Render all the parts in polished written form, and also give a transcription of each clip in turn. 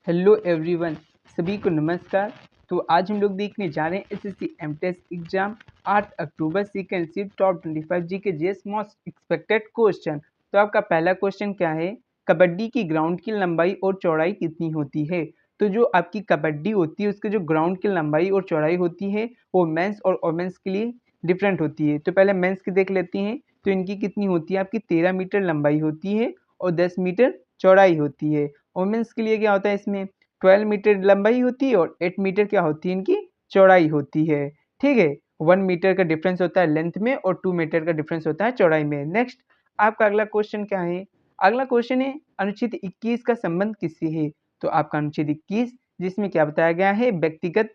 Hello everyone, सभी को नमस्कार। तो आज हम लोग देखने जा रहे हैं एसएससी एमटेस्ट एग्जाम 8 अक्टूबर सेकेंड शिफ्ट टॉप 25 जी के जीएस मोस्ट एक्सपेक्टेड क्वेश्चन। तो आपका पहला क्वेश्चन क्या है, कबड्डी की ग्राउंड की लंबाई और चौड़ाई कितनी होती है। तो जो आपकी कबड्डी होती है उसके जो ग्राउंड की लंबाई और चौड़ाई होती है वो मेंस और वोमेंस के लिए डिफरेंट होती है। तो पहले मेंस की देख लेते हैं। तो इनकी कितनी होती है, आपकी 13 मीटर लंबाई होती है और 10 मीटर चौड़ाई होती है। वुमेन्स के लिए क्या होता है, इसमें 12 मीटर लंबाई होती है और 8 मीटर क्या होती है, इनकी चौड़ाई होती है। ठीक है, 1 मीटर का डिफरेंस होता है लेंथ में और 2 मीटर का डिफरेंस होता है चौड़ाई में। नेक्स्ट आपका अगला क्वेश्चन क्या है, अगला क्वेश्चन है अनुच्छेद 21 का संबंध किससे है। तो आपका अनुच्छेद 21 जिसमें क्या बताया गया है, व्यक्तिगत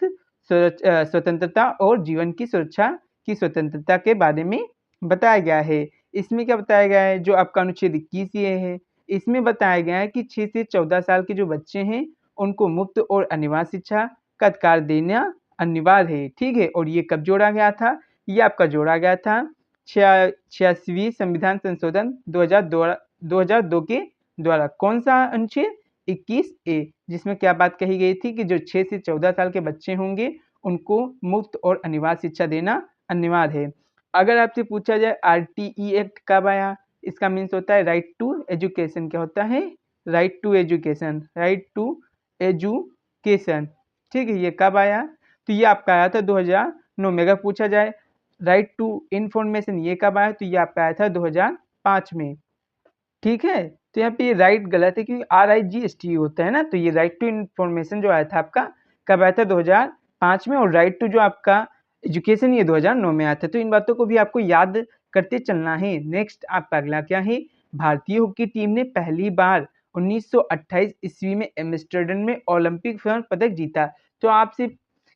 स्वतंत्रता और जीवन की सुरक्षा की स्वतंत्रता के बारे में बताया गया है। इसमें क्या बताया गया है, जो आपका अनुच्छेद 21 ये है, इसमें बताया गया है कि 6 से 14 साल के जो बच्चे हैं उनको मुफ्त और अनिवार्य शिक्षा का अधिकार देना अनिवार्य है। ठीक है, और ये कब जोड़ा गया था, ये आपका जोड़ा गया था 86वीं संविधान संशोधन 2002 के द्वारा। कौन सा अनुच्छेद, 21A, जिसमें क्या बात कही गई थी कि जो 6 से 14 साल के बच्चे होंगे उनको मुफ्त और अनिवार्य शिक्षा देना अनिवार्य है। अगर आपसे पूछा जाए आरटीई एक्ट कब आया, इसका मीन्स होता है राइट टू एजुकेशन। क्या होता है, right to education, right to education. ठीक है, ये कब आया, तो ये आपका आया था 2009 में। अगर पूछा जाए राइट टू इंफॉर्मेशन ये कब आया, तो ये आपका आया था 2005 में। ठीक है, तो यहाँ पे ये राइट गलत है क्योंकि RIGST होता है ना, तो ये राइट टू इंफॉर्मेशन जो आया था आपका कब आया था, 2005 में। और राइट टू जो आपका एजुकेशन ये 2009 में आया था। तो इन बातों को भी आपको याद करते चलना है। नेक्स्ट आपका अगला क्या है, भारतीय हॉकी टीम ने पहली बार 1928 ईस्वी में एम्स्टर्डम में ओलंपिक स्वर्ण पदक जीता। तो आपसे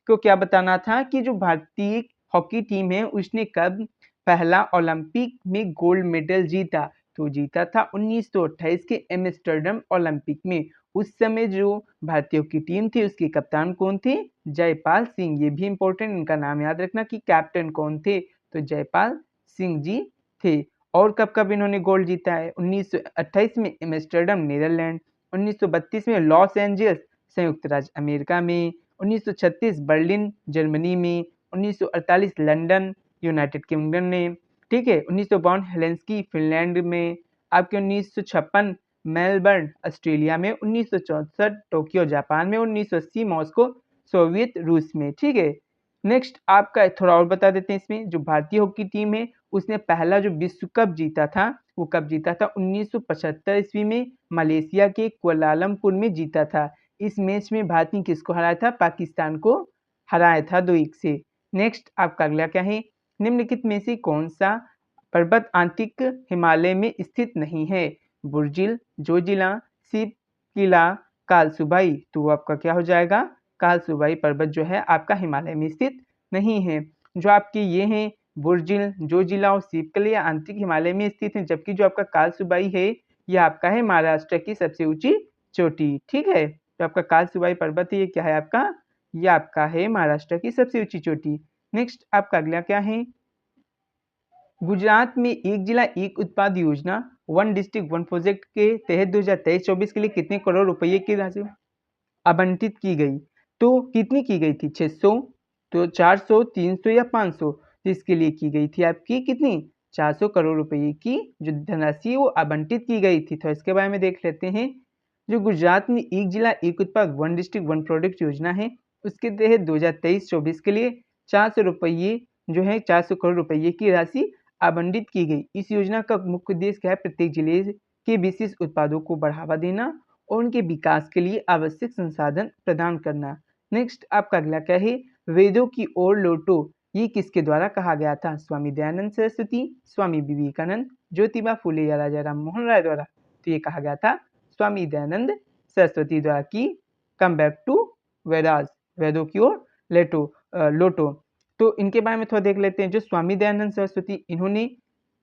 को क्या बताना था कि जो भारतीय हॉकी टीम है उसने कब पहला ओलंपिक में गोल्ड मेडल जीता। तो जीता था 1928 के एम्स्टर्डम ओलंपिक में। उस समय जो भारतीय हॉकी टीम थी उसके कप्तान कौन थे, जयपाल सिंह। ये भी इंपॉर्टेंट, इनका नाम याद रखना कि कैप्टन कौन थे, तो जयपाल सिंह जी थे। और कब कब इन्होंने गोल्ड जीता है, 1928 में एम्स्टर्डम नीदरलैंड, 1932 में लॉस एंजल्स संयुक्त राज्य अमेरिका में, 1936 बर्लिन जर्मनी में, 1948 लंदन यूनाइटेड किंगडम में। ठीक है, 1952 हेलेंस्की फिनलैंड में, आपके 1956 मेलबर्न ऑस्ट्रेलिया में, 1964 टोक्यो जापान में, 1980 मॉस्को सोवियत रूस में। ठीक है, नेक्स्ट आपका थोड़ा और बता देते हैं इसमें। जो भारतीय हॉकी टीम है उसने पहला जो विश्व कप जीता था वो कब जीता था, 1975 ईस्वी में मलेशिया के कुआलालंपुर में जीता था। इस मैच में भारत ने किसको हराया था, पाकिस्तान को हराया था 2-1 से। नेक्स्ट आपका अगला क्या है, निम्नलिखित में से कौन सा पर्वत आंतरिक हिमालय में स्थित नहीं है, बुर्जिल, जोजिला, सिपकिला, कालसुबाई। तो वो आपका क्या हो जाएगा, कालसुबाई पर्वत जो है आपका हिमालय में स्थित नहीं है। जो आपके ये हैं बुर्जिल, जोजिला और सिपकली आंतरिक हिमालय में स्थित है, जबकि जो आपका कालसुबाई है ये आपका है महाराष्ट्र की सबसे ऊंची चोटी। ठीक है, जो आपका कालसुबाई पर्वत है ये क्या है आपका, ये आपका है महाराष्ट्र की सबसे ऊंची चोटी। नेक्स्ट आपका अगला क्या है, गुजरात में एक जिला एक उत्पाद योजना, वन डिस्ट्रिक्ट वन प्रोजेक्ट के तहत 2023-24 के लिए कितने करोड़ रुपए की राशि आवंटित की गई। तो कितनी की गई थी, 600, तो 400, 300 या 500। तो इसके लिए की गई थी आपकी कितनी, 400 करोड़ रुपए की जो धनराशि वो आवंटित की गई थी। तो इसके बारे में देख लेते हैं। जो गुजरात में एक जिला एक उत्पाद वन डिस्ट्रिक्ट वन प्रोडक्ट योजना है उसके तहत 2023-24 के लिए 400 रुपये जो है 400 करोड़ रुपये की राशि आवंटित की गई। इस योजना का मुख्य उद्देश्य क्या है, प्रत्येक जिले के विशिष्ट उत्पादों को बढ़ावा देना और उनके विकास के लिए आवश्यक संसाधन प्रदान करना। नेक्स्ट आपका अगला क्या है, वेदों की ओर लौटो ये किसके द्वारा कहा गया था, स्वामी दयानंद सरस्वती, स्वामी विवेकानंद, ज्योतिबा फुले या राजा राम मोहन राय द्वारा। तो ये कहा गया था स्वामी दयानंद सरस्वती द्वारा की कम बैक टू वेदास, वेदों की ओर लौटो। तो इनके बारे में थोड़ा देख लेते हैं। जो स्वामी दयानंद सरस्वती इन्होंने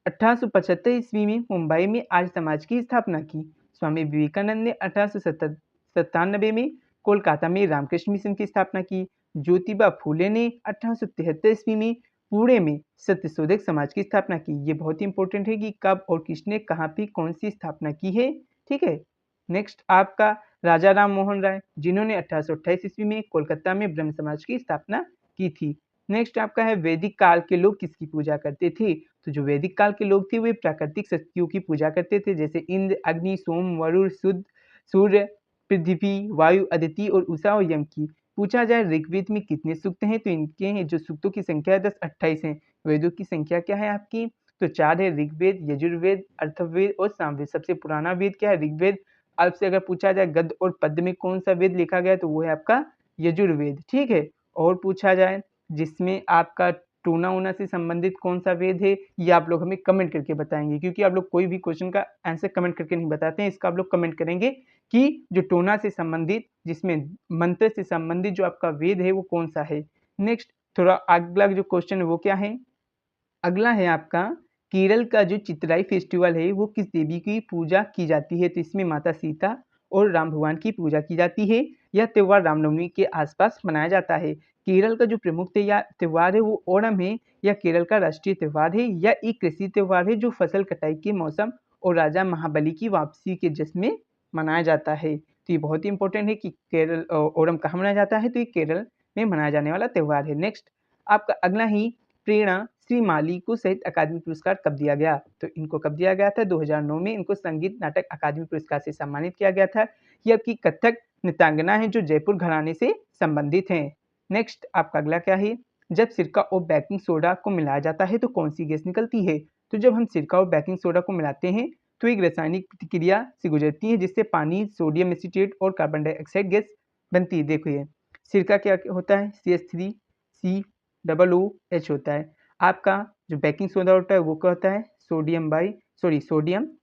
1875 ईस्वी में मुंबई में आर्य समाज की स्थापना की। स्वामी विवेकानंद ने 1897 में कोलकाता में रामकृष्ण मिशन की स्थापना की। ज्योतिबा फूले ने 1873 ईस्वी में पुणे में सत्यशोधक समाज की स्थापना की। ये बहुत इंपॉर्टेंट है कि कब और किसने कहाँ पे कौन सी स्थापना की है। ठीक है, नेक्स्ट आपका राजा राम मोहन राय, जिन्होंने 1828 ईस्वी में कोलकाता में ब्रह्म समाज की स्थापना की थी। नेक्स्ट आपका है वैदिक काल के लोग किसकी पूजा करते थे? तो जो वैदिक काल के लोग थे वे प्राकृतिक शक्तियों की पूजा करते थे, जैसे इंद्र, अग्नि, सोम, वरुण, शुद्ध, सूर्य, पृथ्वी, वायु, अदिति और उषा और यम की। पूछा जाए ऋग्वेद में कितने सूक्त हैं, तो इनके जो सूक्तों की संख्या है 10-28 है। वेदों की संख्या क्या है आपकी? तो 4 है, ऋग्वेद, यजुर्वेद, अथर्ववेद और सामवेद। सबसे पुराना वेद क्या है? ऋग्वेद। आपसे अगर पूछा जाए गद्य और पद्य में कौन सा वेद लिखा गया, तो वो है आपका यजुर्वेद, ठीक है। और पूछा जाए जिसमें आपका टूना ऊना से संबंधित कौन सा वेद है, ये आप लोग हमें कमेंट करके बताएंगे, क्योंकि आप लोग कोई भी क्वेश्चन का आंसर कमेंट करके नहीं बताते हैं। इसका आप लोग कमेंट करेंगे कि जो टोना से संबंधित, जिसमें मंत्र से संबंधित जो आपका वेद है वो कौन सा है। नेक्स्ट थोड़ा अगला जो क्वेश्चन है वो क्या है? अगला है आपका केरल का जो चित्राई फेस्टिवल है वो किस देवी की पूजा की जाती है? तो इसमें माता सीता और राम भगवान की पूजा की जाती है। यह त्यौहार रामनवमी के आसपास मनाया जाता है। केरल का जो प्रमुख त्यौहार है वो ओणम है। यह केरल का राष्ट्रीय त्यौहार है। यह एक कृषि त्यौहार है जो फसल कटाई के मौसम और राजा महाबली की वापसी के जश्न में मनाया जाता है। तो ये बहुत ही इंपॉर्टेंट है कि केरल ओणम कहाँ मनाया जाता है, तो ये केरल में मनाया जाने वाला त्यौहार है। नेक्स्ट आपका अगला ही प्रेरणा श्री माली को साहित्य अकादमी पुरस्कार कब दिया गया? तो इनको कब दिया गया था? 2009 में इनको संगीत नाटक अकादमी पुरस्कार से सम्मानित किया गया था। ये आपकी कथक नृत्यांगना है जो जयपुर घराने से संबंधित हैं। नेक्स्ट आपका अगला क्या है? जब सिरका और बेकिंग सोडा को मिलाया जाता है तो कौन सी गैस निकलती है? तो जब हम सिरका और बेकिंग सोडा को मिलाते हैं तो एक रासायनिक प्रतिक्रिया से गुजरती है जिससे पानी, सोडियम एसीटेट और कार्बन डाइऑक्साइड गैस बनती है। देखिए सिरका क्या होता है? CH3COOH होता है। आपका जो बेकिंग सोडा होता है वो क्या होता है? सोडियम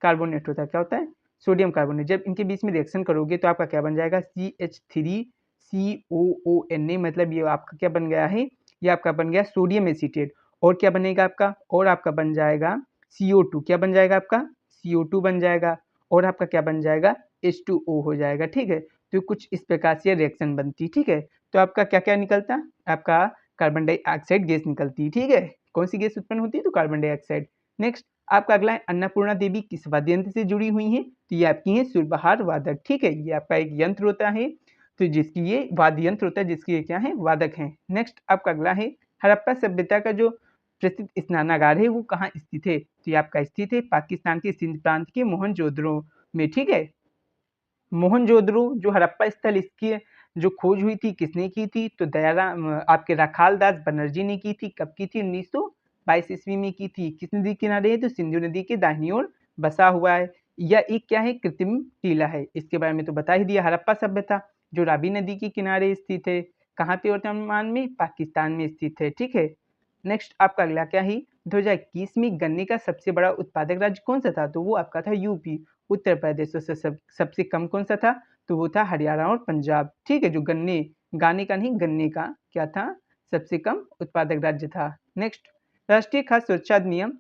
कार्बोनेट होता है। क्या होता है? Sodium carbonate. जब इनके बीच में रिएक्शन करोगे तो आपका क्या बन जाएगा? CH3COONA, मतलब ये आपका क्या बन गया है? ये आपका बन गया सोडियम एसीटेट। और क्या बनेगा आपका? और आपका बन जाएगा CO2। क्या बन जाएगा आपका? CO2 बन जाएगा। और आपका क्या बन जाएगा? H2O हो जाएगा, ठीक है। तो कुछ इस प्रकार से रिएक्शन बनती, ठीक है। तो आपका क्या क्या निकलता? आपका कार्बन डाइऑक्साइड गैस निकलती, ठीक है। कौन सी गैस उत्पन्न होती है? तो कार्बन डाइऑक्साइड। नेक्स्ट आपका अगला है अन्नपूर्णा देवी किस वाद्य यंत्र से जुड़ी हुई हैं? तो ये आपकी है सुरबहार वादक, ठीक है। ये आपका एक यंत्र होता है, तो जिसकी ये वाद्य यंत्र होता है, जिसकी ये क्या है? वादक है। नेक्स्ट आपका अगला है हड़प्पा सभ्यता का जो प्रसिद्ध स्नानागार है वो कहाँ स्थित है? तो ये आपका स्थित है पाकिस्तान के सिंध प्रांत के मोहनजोदड़ो में, ठीक है। मोहनजोदड़ो जो हड़प्पा स्थल, इसकी जो खोज हुई थी किसने की थी? तो दयाराम आपके राखाल दास बनर्जी ने की थी। कब की थी? 1922 ईस्वी में की थी। किस नदी के किनारे है? तो सिंधु नदी के दाहिनी ओर बसा हुआ है। यह एक क्या है? कृत्रिम टीला है। इसके बारे में तो बता ही दिया। हड़प्पा सभ्यता जो रावी नदी के किनारे स्थित है। कहाँ पे वर्तमान में? पाकिस्तान में स्थित है, ठीक है। नेक्स्ट आपका अगला क्या है? 2021 में गन्ने का सबसे बड़ा उत्पादक राज्य कौन सा था? तो वो आपका था यूपी। उत्तर प्रदेश से सबसे कम कौन सा था? तो वो था हरियाणा और पंजाब, ठीक है। जो गन्ने, गाने का नहीं, गन्ने का क्या था? सबसे कम उत्पादक राज्य था। नेक्स्ट राष्ट्रीय खाद्य सुरक्षा अधिनियम,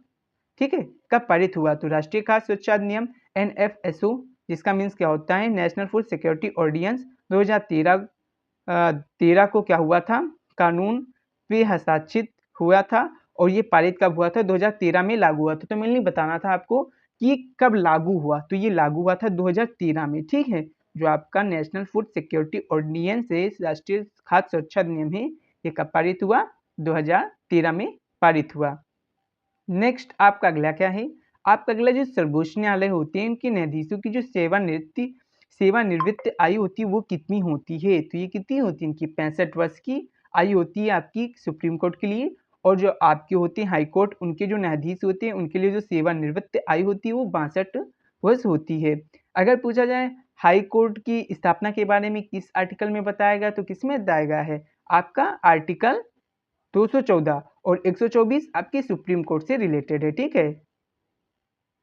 ठीक है, कब पारित हुआ? तो राष्ट्रीय खाद्य सुरक्षा अधिनियम NFSO, जिसका मीन्स क्या होता है? नेशनल फूड सिक्योरिटी ऑर्डिनेंस 2013 को क्या हुआ था? कानून पे हस्ताक्षरित हुआ था। और ये पारित कब हुआ था? 2013 में लागू हुआ था। तो मैंने बताना था आपको कि कब लागू हुआ, तो ये लागू हुआ था 2013 में, ठीक है। जो आपका नेशनल फूड सिक्योरिटी ऑर्डिनेंस है, राष्ट्रीय खाद्य सुरक्षा अधिनियम है, ये कब पारित हुआ? 2013 में पारित हुआ। नेक्स्ट आपका अगला क्या है? आपका अगला जो सर्वोच्च न्यायालय होते हैं इनके न्यायाधीशों की जो सेवानिवृत्त आयु होती है वो कितनी होती है? तो ये कितनी होती है? इनकी 65 वर्ष की आयु होती है आपकी सुप्रीम कोर्ट के लिए। और जो आपके होते हैं हाई कोर्ट, उनके जो न्यायाधीश होते हैं उनके लिए जो सेवानिवृत्त आयु होती है वो 62 वर्ष होती है। अगर पूछा जाए हाई कोर्ट की स्थापना के बारे में किस आर्टिकल में बताया गया, तो किसमें बताया गया है? आपका आर्टिकल 214 और 124 आपके सुप्रीम कोर्ट से रिलेटेड है, ठीक है।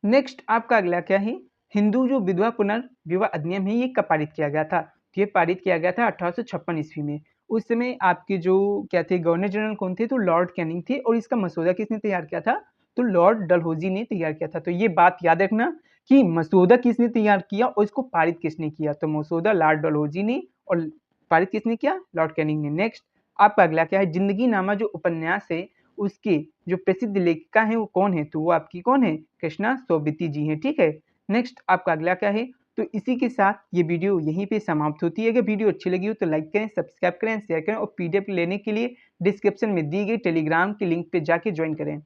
नेक्स्ट आपका अगला क्या है? हिंदू जो विधवा पुनर्विवाह अधिनियम है ये कब पारित किया गया था? तो ये पारित किया गया था 1856 ईस्वी में। उस समय आपके जो क्या थे? गवर्नर जनरल कौन थे? तो लॉर्ड कैनिंग थे। और इसका मसौदा किसने तैयार किया था? तो लॉर्ड डलहौजी ने तैयार किया था। तो ये बात याद रखना कि मसौदा किसने तैयार किया और इसको पारित किसने किया। तो मसौदा लॉर्ड डलहौजी ने और पारित किसने किया? लॉर्ड कैनिंग ने। नेक्स्ट आपका अगला क्या है? जिंदगी नामा जो उपन्यास है उसके जो प्रसिद्ध लेखिका है वो कौन है? तो वो आपकी कौन है? कृष्णा सोबती जी हैं, ठीक है। नेक्स्ट आपका अगला क्या है? तो इसी के साथ ये वीडियो यहीं पे समाप्त होती है। अगर वीडियो अच्छी लगी हो तो लाइक करें, सब्सक्राइब करें, शेयर करें और पीडीएफ लेने के लिए डिस्क्रिप्शन में दी गई टेलीग्राम के लिंक पे जाके ज्वाइन करें।